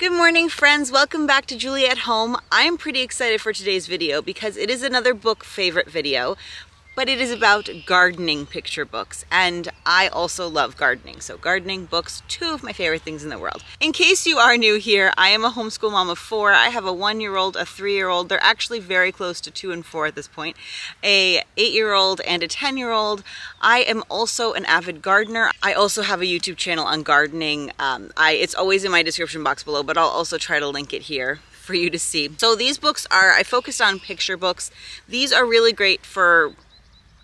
Good morning, friends. Welcome back to Julie at Home. I am pretty excited for today's video because it is another book favorite video, but it is about gardening picture books, and I also love gardening. So gardening books, two of my favorite things in the world. In case you are new here, I am a homeschool mom of four. I have a 1-year-old, a 3-year-old. They're actually very close to 2 and 4 at this point, a 8-year-old and a 10-year-old. I am also an avid gardener. I also have a YouTube channel on gardening. It's always in my description box below, but I'll also try to link it here for you to see. So these books I focused on picture books. These are really great for,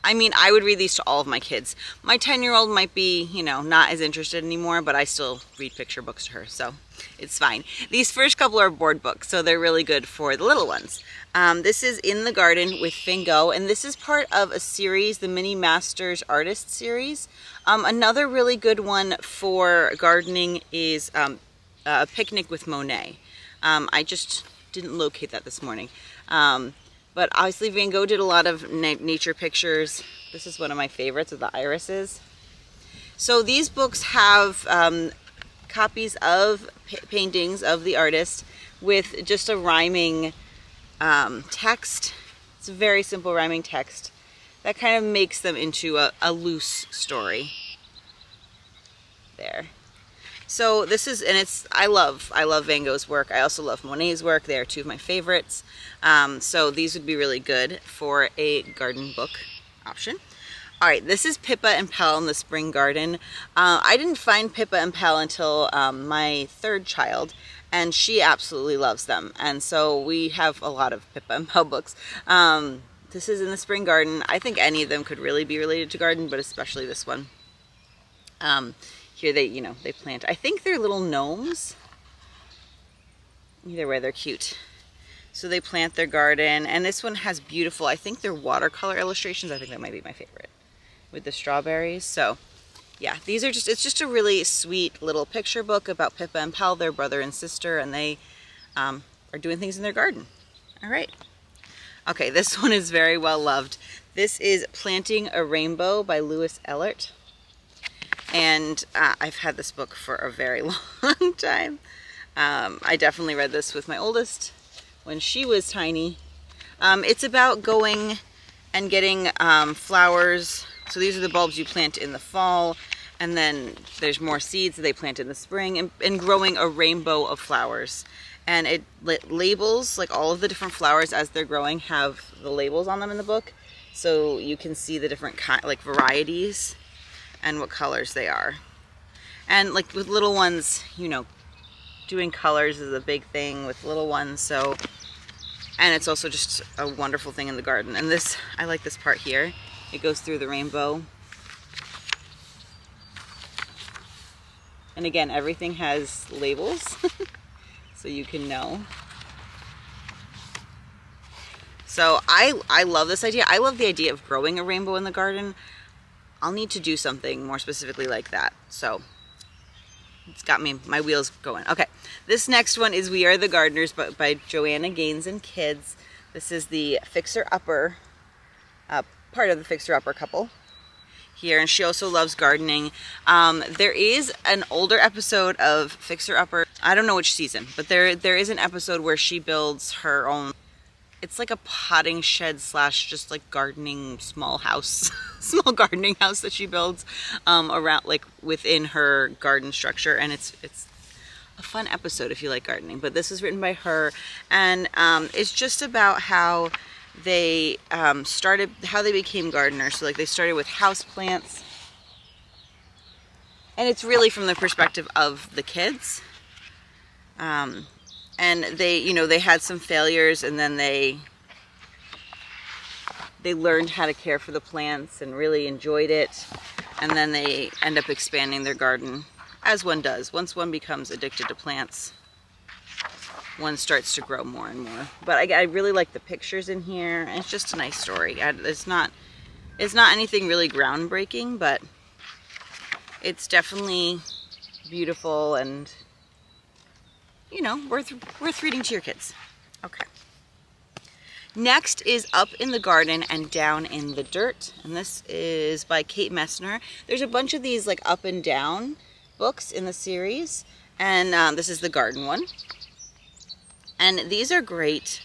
I would read these to all of my kids. My 10-year-old might be, not as interested anymore, but I still read picture books to her, so it's fine. These first couple are board books, so they're really good for the little ones. This is In the Garden with Van Gogh, and this is part of a series, the Mini Masters Artist Series. Another really good one for gardening is A Picnic with Monet. I just didn't locate that this morning. But obviously Van Gogh did a lot of nature pictures. This is one of my favorites of the irises. So these books have copies of paintings of the artist with just a rhyming text. It's a very simple rhyming text that kind of makes them into a loose story. There. So this is, and I love Van Gogh's work. I also love Monet's work. They are two of my favorites. So these would be really good for a garden book option. All right, this is Pippa and Pal in the Spring Garden. I didn't find Pippa and Pal until my 3rd child, and she absolutely loves them. And so we have a lot of Pippa and Pal books. This is in the Spring Garden. I think any of them could really be related to garden, but especially this one. Here they plant, I think they're little gnomes. Either way, they're cute. So they plant their garden, and this one has beautiful, I think they're watercolor illustrations. I think that might be my favorite with the strawberries. So yeah, these are it's just a really sweet little picture book about Pippa and Pal, their brother and sister, and they are doing things in their garden. All right. Okay, this one is very well loved. This is Planting a Rainbow by Lewis Ellert. And I've had this book for a very long time. I definitely read this with my oldest when she was tiny. It's about going and getting flowers. So these are the bulbs you plant in the fall, and then there's more seeds that they plant in the spring, and growing a rainbow of flowers. And it labels, like all of the different flowers as they're growing have the labels on them in the book. So you can see the different varieties and what colors they are. And like with little ones, doing colors is a big thing with little ones. So, and it's also just a wonderful thing in the garden. And this, I like this part here. It goes through the rainbow. And again, everything has labels so you can know. So I love this idea. I love the idea of growing a rainbow in the garden. I'll need to do something more specifically like that. So it's got my wheels going. Okay, this next one is We Are the Gardeners by Joanna Gaines and Kids. This is the fixer-upper, part of the fixer-upper couple here, and she also loves gardening. There is an older episode of Fixer-Upper. I don't know which season, but there is an episode where she builds her own, it's like a potting shed / just like gardening small house, small gardening house that she builds around, like within her garden structure. And it's a fun episode if you like gardening. But this is written by her, and it's just about how they started, how they became gardeners. So like they started with house plants, and it's really from the perspective of the kids. And they had some failures, and then they learned how to care for the plants and really enjoyed it. And then they end up expanding their garden, as one does. Once one becomes addicted to plants, one starts to grow more and more. But I really like the pictures in here, and it's just a nice story. It's not anything really groundbreaking, but it's definitely beautiful and worth reading to your kids. Okay. Next is Up in the Garden and Down in the Dirt, and this is by Kate Messner. There's a bunch of these like up and down books in the series, And this is the garden one. And these are great,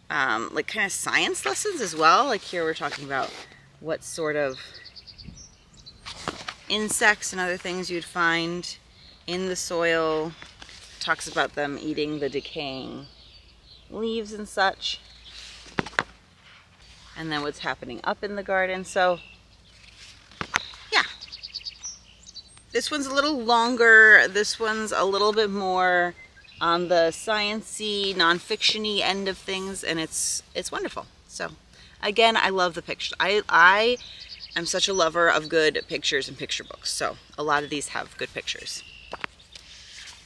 like kind of science lessons as well. Like here we're talking about what sort of insects and other things you'd find in the soil. It talks about them eating the decaying leaves and such. And then what's happening up in the garden. So yeah, this one's a little longer. This one's a little bit more on the science-y, non-fiction-y end of things, and it's wonderful. So again, I love the picture. I am such a lover of good pictures and picture books, so a lot of these have good pictures.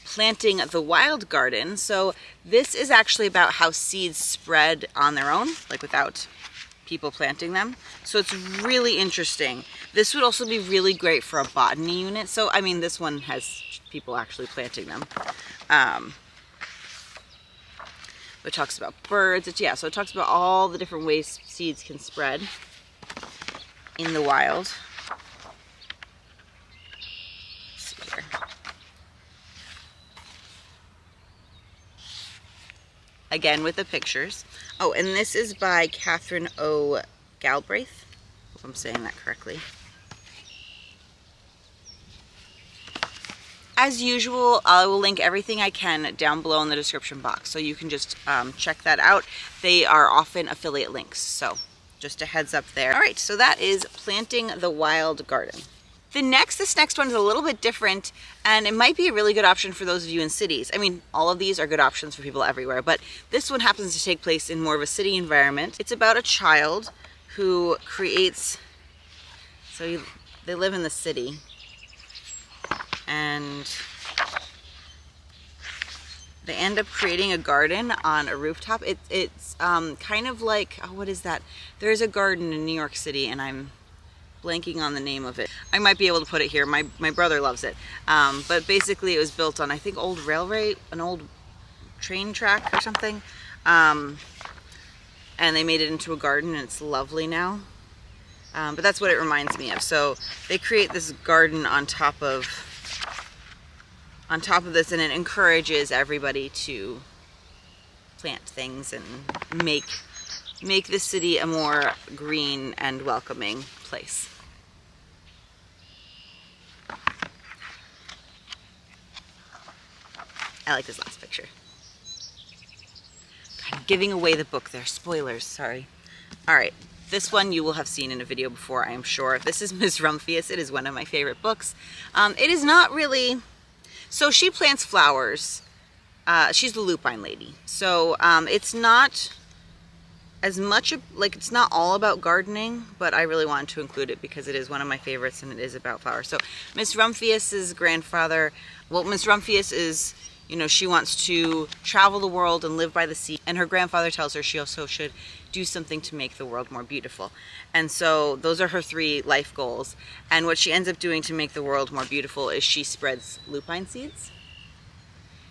Planting the Wild Garden. So this is actually about how seeds spread on their own, like without people planting them. So it's really interesting. This would also be really great for a botany unit. So I mean, this one has people actually planting them. It talks about birds. So it talks about all the different ways seeds can spread in the wild. Let's see here. Again with the pictures. Oh, and this is by Catherine O. Galbraith. Hope I'm saying that correctly. As usual, I will link everything I can down below in the description box, so you can just check that out. They are often affiliate links, so just a heads up there. All right, so that is Planting the Wild Garden. This next one is a little bit different, and it might be a really good option for those of you in cities. I mean, all of these are good options for people everywhere, but this one happens to take place in more of a city environment. It's about a child who creates, they live in the city, and they end up creating a garden on a rooftop. It's kind of like, oh, what is that? There's a garden in New York City, and I'm blanking on the name of it. I might be able to put it here. My brother loves it. But basically it was built on, I think, old railway, an old train track or something. And they made it into a garden, and it's lovely now. But that's what it reminds me of. So they create this garden on top of this, and it encourages everybody to plant things and make the city a more green and welcoming place. I like this last picture. Kind of giving away the book there. Spoilers, sorry. All right, this one you will have seen in a video before, I am sure. This is Miss Rumphius. It is one of my favorite books. It is not really... So she plants flowers. She's the Lupine Lady. So it's not as much, like, it's not all about gardening, but I really wanted to include it because it is one of my favorites and it is about flowers. So Miss Rumphius's grandfather, well, Miss Rumphius is, you know, she wants to travel the world and live by the sea, and her grandfather tells her she also should do something to make the world more beautiful. And so those are her 3 life goals. And what she ends up doing to make the world more beautiful is she spreads lupine seeds.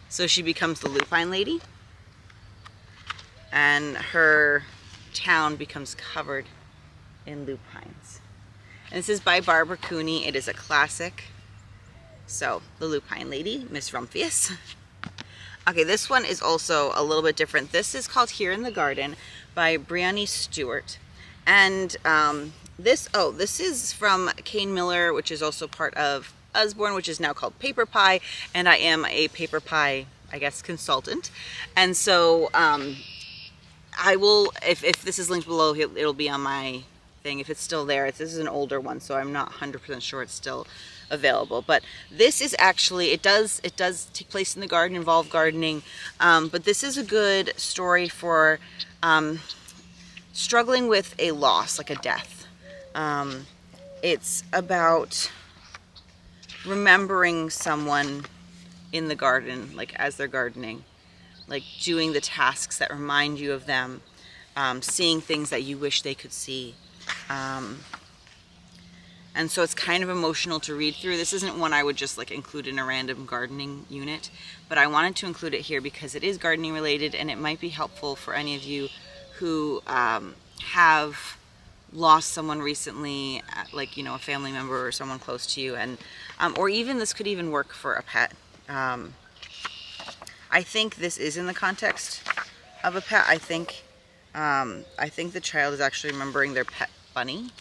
So she becomes the Lupine Lady, and her town becomes covered in lupines. And this is by Barbara Cooney. It is a classic. So the Lupine Lady, Miss Rumphius. Okay, this one is also a little bit different. This is called Here in the Garden by Brianne Stewart. And this is from Kane Miller, which is also part of Usborne, which is now called Paper Pie, and I am a Paper Pie, I guess, consultant. And so I will, if this is linked below, it'll be on my thing if it's still there. This is an older one, so I'm not 100% sure it's still available. But this is actually, it does take place in the garden, involve gardening, but this is a good story for struggling with a loss, like a death. It's about remembering someone in the garden, like as they're gardening, like doing the tasks that remind you of them, seeing things that you wish they could see. And so it's kind of emotional to read through. This isn't one I would just like include in a random gardening unit, but I wanted to include it here because it is gardening related, and it might be helpful for any of you who have lost someone recently, like, you know, a family member or someone close to you, and or even this could even work for a pet. I think this is in the context of a pet. I think the child is actually remembering their pet bunny.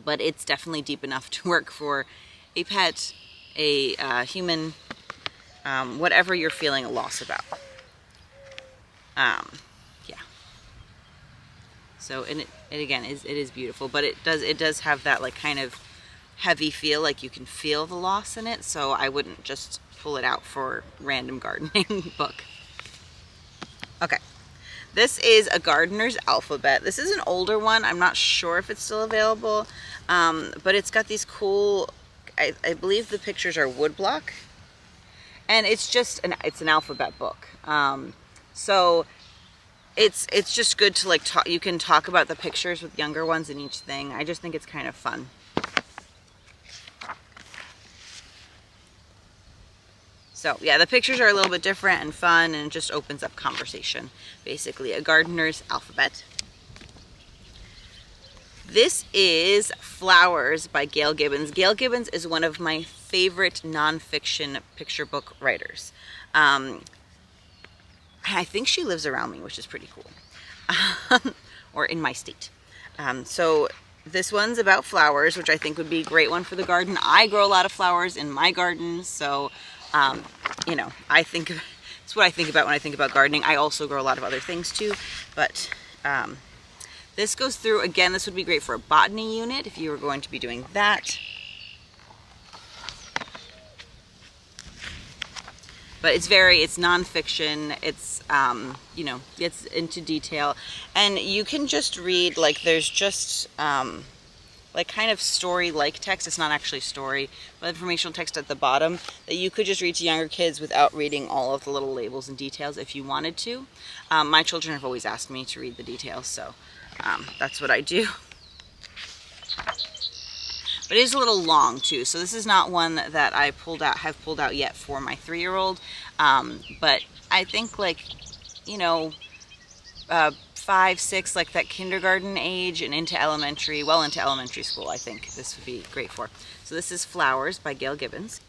But it's definitely deep enough to work for a pet, a human, whatever you're feeling a loss about. Yeah. So, and it again it is beautiful, but it does have that like kind of heavy feel, like you can feel the loss in it. So I wouldn't just pull it out for random gardening book. Okay. This is A Gardener's Alphabet. This is an older one. I'm not sure if it's still available, but it's got these cool, I believe the pictures are woodblock, and it's just it's an alphabet book. So it's just good to like talk. You can talk about the pictures with younger ones in each thing. I just think it's kind of fun. So yeah, the pictures are a little bit different and fun, and it just opens up conversation. Basically, A Gardener's Alphabet. This is Flowers by Gail Gibbons. Gail Gibbons is one of my favorite nonfiction picture book writers. I think she lives around me, which is pretty cool. Or in my state. So this one's about flowers, which I think would be a great one for the garden. I grow a lot of flowers in my garden, so you know, it's what I think about when I think about gardening. I also grow a lot of other things too, but this goes through, again, this would be great for a botany unit if you were going to be doing that. But it's nonfiction, it's, you know, gets into detail, and you can just read, like, there's just, like kind of story-like text. It's not actually story, but informational text at the bottom that you could just read to younger kids without reading all of the little labels and details if you wanted to. My children have always asked me to read the details, so that's what I do. But it is a little long too, so this is not one that I have pulled out yet for my 3-year-old. But I think, like, you know, 5, 6, like that kindergarten age and into elementary, well into elementary school, I think this would be great for. So this is Flowers by Gail Gibbons.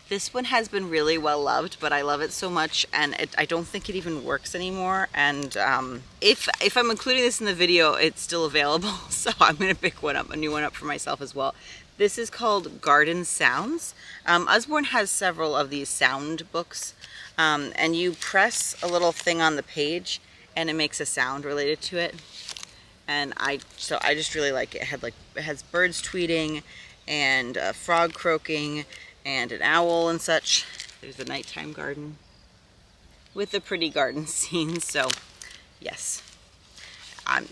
This one has been really well loved, but I love it so much, and I don't think it even works anymore. And if I'm including this in the video, it's still available, so I'm gonna pick one up, a new one up for myself as well. This is called Garden Sounds. Usborne has several of these sound books, and you press a little thing on the page and it makes a sound related to it. And I just really like it. It has birds tweeting and a frog croaking and an owl and such. There's a nighttime garden with a pretty garden scene. So yes, I'm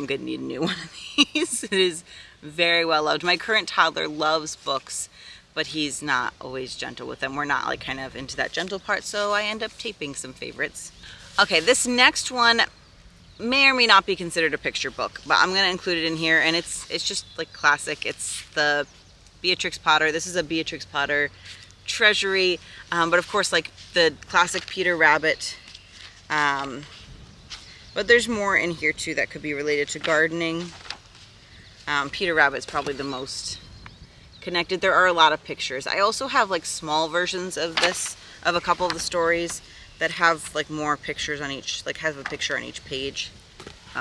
gonna need a new one of these. It is very well loved. My current toddler loves books, but he's not always gentle with them. We're not like kind of into that gentle part, so I end up taping some favorites. Okay, this next one may or may not be considered a picture book, but I'm gonna include it in here, and it's just like classic. It's the Beatrix Potter. This is a Beatrix Potter Treasury, but of course, like the classic Peter Rabbit. But there's more in here too that could be related to gardening. Peter Rabbit's probably the most connected. There are a lot of pictures. I also have like small versions of this, of a couple of the stories that have like more pictures on each, like have a picture on each page.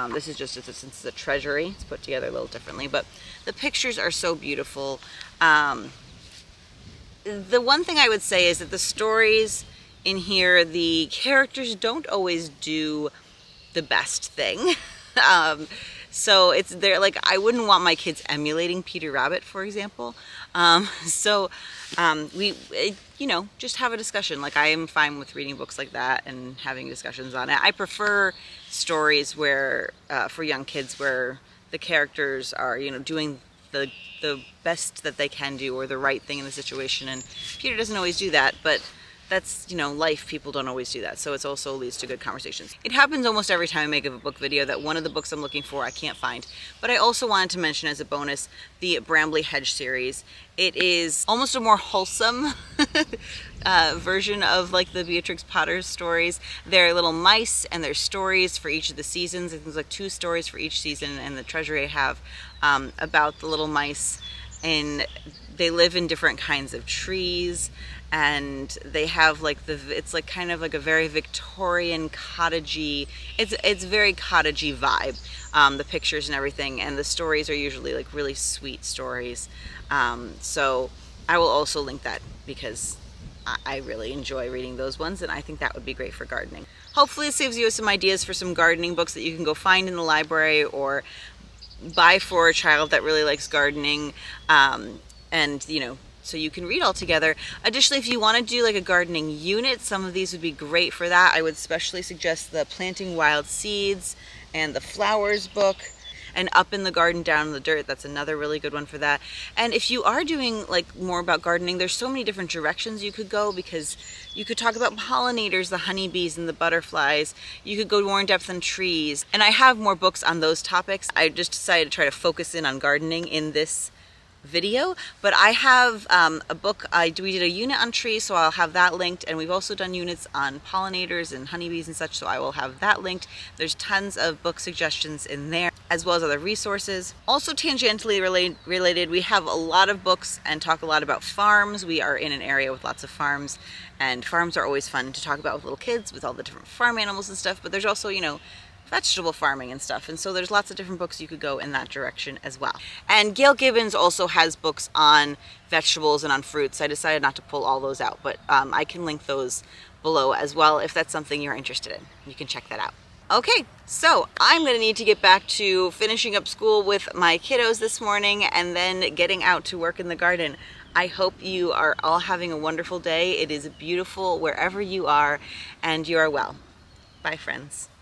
This is just, since it's a Treasury, it's put together a little differently, but the pictures are so beautiful. The one thing I would say is that the stories in here, the characters don't always do the best thing. So they're like, I wouldn't want my kids emulating Peter Rabbit, for example. You know, just have a discussion. Like, I am fine with reading books like that and having discussions on it. I prefer stories where, for young kids, where the characters are, you know, doing the best that they can do, or the right thing in the situation. And Peter doesn't always do that, but that's, you know, life. People don't always do that. So it also leads to good conversations. It happens almost every time I make a book video that one of the books I'm looking for I can't find. But I also wanted to mention as a bonus the Bramley Hedge series. It is almost a more wholesome version of like the Beatrix Potter stories. They're little mice, and there's stories for each of the seasons. I think there's like 2 stories for each season, and the Treasury I have about the little mice. and they live in different kinds of trees, and they have like it's like kind of like a very Victorian cottagey, it's very cottagey vibe, the pictures and everything, and the stories are usually like really sweet stories. So I will also link that because I really enjoy reading those ones, and I think that would be great for gardening. Hopefully it saves you some ideas for some gardening books that you can go find in the library or buy for a child that really likes gardening, and so you can read all together. Additionally, if you want to do like a gardening unit, some of these would be great for that. I would especially suggest the Planting Wild Seeds and the Flowers book, and Up in the Garden, Down in the Dirt. That's another really good one for that. And if you are doing like more about gardening, there's so many different directions you could go, because you could talk about pollinators, the honeybees and the butterflies. You could go more in depth on trees. And I have more books on those topics. I just decided to try to focus in on gardening in this video, but I have a book. We did a unit on trees, so I'll have that linked, and we've also done units on pollinators and honeybees and such, so I will have that linked. There's tons of book suggestions in there, as well as other resources. Also tangentially related, we have a lot of books and talk a lot about farms. We are in an area with lots of farms, and farms are always fun to talk about with little kids, with all the different farm animals and stuff, but there's also, vegetable farming and stuff, and so there's lots of different books you could go in that direction as well. And Gail Gibbons also has books on vegetables and on fruits. I decided not to pull all those out, but I can link those below as well if that's something you're interested in. You can check that out. Okay, so I'm going to need to get back to finishing up school with my kiddos this morning and then getting out to work in the garden. I hope you are all having a wonderful day. It is beautiful wherever you are, and you are well. Bye, friends.